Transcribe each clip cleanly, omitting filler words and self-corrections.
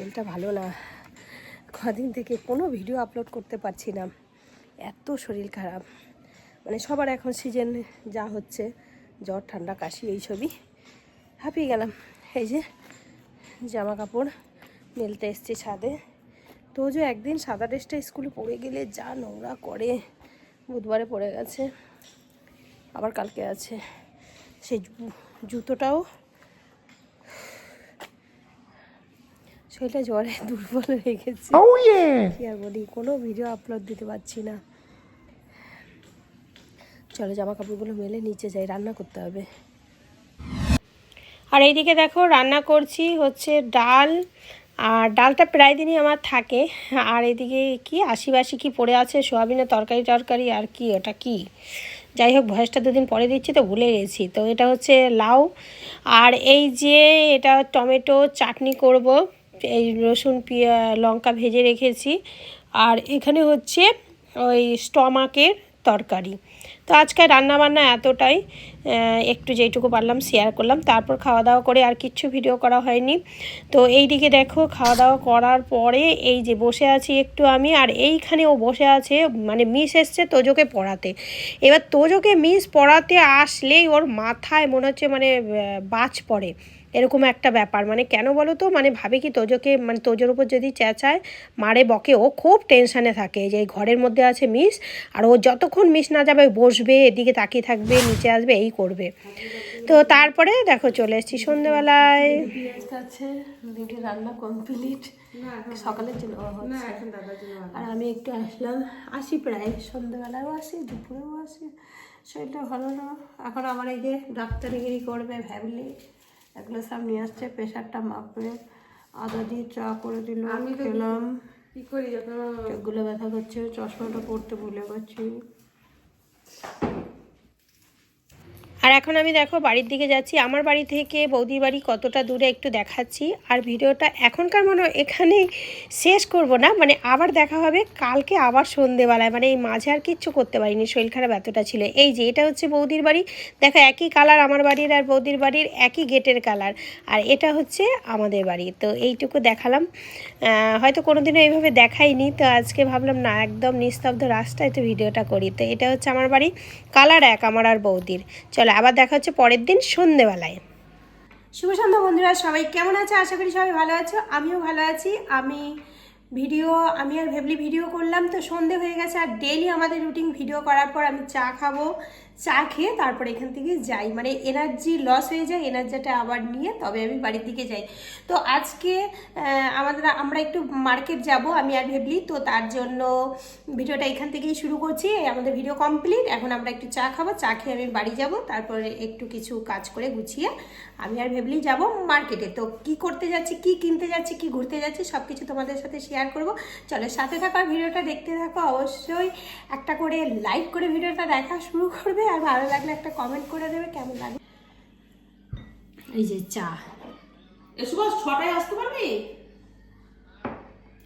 শরীরটা ভালো না, কদিন থেকে কোনো ভিডিও আপলোড করতে পারছি না, এত শরীর খারাপ। মানে সবার এখন সিজন যা হচ্ছে, জ্বর ঠান্ডা কাশি এইসবই, হাঁপিয়ে গেলাম। এই যে জামা কাপড় মেলতে এসছি ছাদে। তো যে একদিন সাদা ড্রেসটা স্কুলে পরে গেলে যা নোংরা করে, বুধবারে পড়ে গেছে, আবার কালকে আছে। সেই জুতোটাও, শরীরটা জ্বরে দুর্বল হয়ে গেছে। কি আর বলি, কোনো ভিডিও আপলোড দিতে পারছি না। চলো জামা কাপড়গুলো মেলে নিচে যাই, রান্না করতে হবে। আর এইদিকে দেখো রান্না করছি হচ্ছে ডাল, আর ডালটা প্রায় দিনই আমার থাকে। আর এদিকে কি আশিবাসি কি পড়ে আছে, সোয়াবিনের তরকারি আর কি ওটা কি, যাই হোক ভয়েসটা দুদিন পরে দিচ্ছি তো ভুলে গেছি। তো এটা হচ্ছে লাউ, আর এই যে এটা টমেটো চাটনি করব, এই রসুন লঙ্কা ভেজে রেখেছি। আর এখানে হচ্ছে ওই স্টমাকের তরকারি। তো আজকে রান্নাবান্না এতটাই, একটু যেইটুকু পারলাম শেয়ার করলাম। তারপর খাওয়া দাওয়া করে আর কিচ্ছু ভিডিও করা হয়নি। তো এইদিকে দেখো খাওয়া দাওয়া করার পরে এই যে বসে আছি একটু আমি, আর এইখানে ও বসে আছে, মানে মিস এসছে তোজোকে পড়াতে। এবার তোজোকে মিস পড়াতে আসলেই ওর মাথায় মনে হচ্ছে মানে বাজ পড়ে, এরকম একটা ব্যাপার। মানে কেন বলো তো, মানে ভাবে কি তোজোকে, মানে তোজোর উপর যদি চেঁচায় মারে বকে, ও খুব টেনশানে থাকে যে এই ঘরের মধ্যে আছে মিস, আর ও যতক্ষণ মিস না যাবে বসবে, এদিকে তাকিয়ে থাকবে, নিচে আসবে, এই করবে। তো তারপরে দেখো চলে এসেছি সন্ধ্যেবেলায়। রান্না কমপ্লিট, সকালের জন্য আর আমি একটু আসি প্রায় সন্ধ্যেবেলায়ও আসি, দুপুরেও আসি। শরীরটা ভালো না এখন। আমার এই যে ডাক্তারিগিরি করবে ভ্যাবলি, এগুলো সব নিয়ে আসছে, প্রেশারটা মাপবে, আদা দিয়ে চা করে দিল, আমি খেলাম। কি করি যখন চোখগুলো ব্যথা করছে, চশমাটা পড়তে ভুলে গেছি। আর এখন আমি দেখো বাড়ির দিকে যাচ্ছি। আমার বাড়ি থেকে বৌদির বাড়ি কতটা দূরে একটু দেখাচ্ছি। আর ভিডিওটা এখনকার মনে এখানেই শেষ করব না, মানে আবার দেখা হবে কালকে আবার সন্ধেবেলায়। মানে এই মাঝে আর কিচ্ছু করতে পারিনি, শরীর খারাপ এতটা ছিল। এই যে এটা হচ্ছে বৌদির বাড়ি, দেখো একই কালার আমার বাড়ির আর বৌদির বাড়ির, একই গেটের কালার। আর এটা হচ্ছে আমাদের বাড়ি। তো এইটুকু দেখালাম, হয়তো কোনোদিনও এইভাবে দেখাইনি। তো আজকে ভাবলাম না, একদম নিস্তব্ধ রাস্তায় তো ভিডিওটা করি। তো এটা হচ্ছে আমার বাড়ি, কালার এক আমার আর বৌদির। চলো আবার দেখা হচ্ছে পরের দিন সন্ধেবেলায়। শুভ সন্ধ্যা বন্ধুরা, সবাই কেমন আছে? আশা করি সবাই ভালো আছো, আমিও ভালো আছি। আমি আর ভেবলি ভিডিও করলাম, তো সন্ধে হয়ে গেছে। আর ডেইলি আমাদের রুটিন ভিডিও করার পর আমি চা খাবো, চা খেয়ে তারপর এখান থেকে যাই, মানে এনার্জি লস হয়ে যায়, এনার্জিটা আবার নিয়ে তবে আমি বাড়ির দিকে যাই। তো আজকে আমরা একটু মার্কেট যাব, আমি আর ভেবলি। তো তার জন্য ভিডিওটা এখান থেকেই শুরু করছি। আমাদের ভিডিও কমপ্লিট, এখন আমরা একটু চা খাবো, চা খেয়ে আমি বাড়ি যাব, তারপরে একটু কিছু কাজ করে গুছিয়ে আমি আর ভেবলি যাব মার্কেটে। তো কি করতে যাচ্ছি, কি কিনতে যাচ্ছি, কি ঘুরতে যাচ্ছি, সব কিছু তোমাদের সাথে শেয়ার করব। চলো সাথে থাকো, ভিডিওটা দেখতে থাকো। অবশ্যই একটা করে লাইক করে ভিডিওটা দেখা শুরু করবে, আর ভালো লাগলে একটা কমেন্ট করে দেবে কেমন লাগে। এই যে চা, এসব 6টায় আসতে পারবি?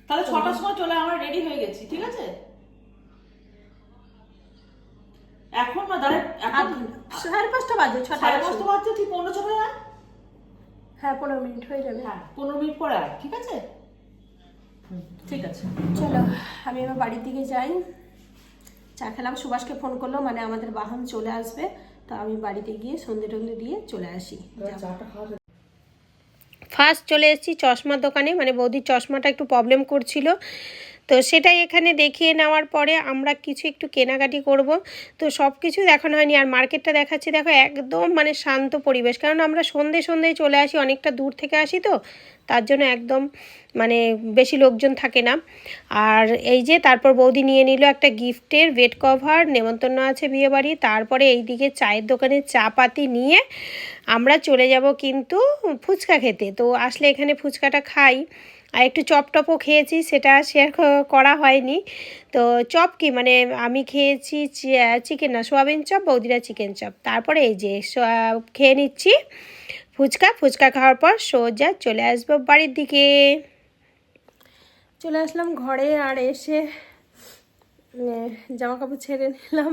তাহলে 6টার সময় চলে, আমরা রেডি হয়ে গেছি, ঠিক আছে? এখন না দাঁড়ায়, এখন 5:30 বাজে, 6টায় 5:30 বাজছে, ঠিক 15:06 আয়। হ্যাঁ 15 মিনিট হয়ে যাবে। হ্যাঁ 15 মিনিট পরে আয়, ঠিক আছে? ঠিক আছে, চলো আমি এবার বাড়ির দিকে যাই। চা খেলাম, সুভাষকে ফোন করলো, মানে আমাদের বাহন চলে আসবে। তো আমি বাড়িতে গিয়ে সন্ধে টন্ধে দিয়ে চলে আসি। ফার্স্ট চলে এসেছি চশমার দোকানে, মানে বৌদির চশমাটা একটু প্রবলেম করছিল, তো সেটাই এখানে দেখিয়ে নেওয়ার পরে আমরা কিছু একটু কেনাকাটি করব। তো সব কিছু দেখানো হয়নি। আর মার্কেটটা দেখাচ্ছি, দেখো একদম মানে শান্ত পরিবেশ, কারণ আমরা সন্ধ্যেয় চলে আসি, অনেকটা দূর থেকে আসি, তো তার জন্য একদম মানে বেশি লোকজন থাকে না। আর এই যে তারপর বৌদি নিয়ে নিল একটা গিফটের বেড কভার, নেমন্তন্ন আছে বিয়েবাড়ি। তারপরে এইদিকে চায়ের দোকানে চা পাতি নিয়ে আমরা চলে যাব কিন্তু ফুচকা খেতে। তো আসলে এখানে ফুচকাটা খাই, আর একটু চপ টপও খেয়েছি, সেটা শেয়ার করা হয়নি। তো চপ কি, মানে আমি খেয়েছি চিকেন না সোয়াবিন চপ, বৌদিরা চিকেন চপ। তারপরে এই যে খেয়ে নিচ্ছি ফুচকা খাওয়ার পর সোজা চলে আসবো বাড়ির দিকে। চলে আসলাম ঘরে, আর এসে জামা কাপড় ছেড়ে নিলাম।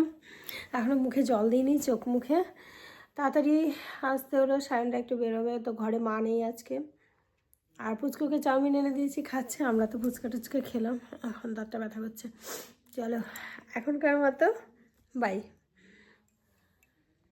এখনও মুখে জল দিইনি, চোখ মুখে। তাড়াতাড়ি আসতে হলো, সায়নটা একটু বেরোবে, তো ঘরে মা নেই আজকে। আর পুচকুকে চাউমিন এনে দিয়েছি, খাচ্ছে। আমরা তো ফুচকা টুচকা খেলাম, এখন দাঁতটা ব্যথা করছে। চলো এখনকার মতো বাই।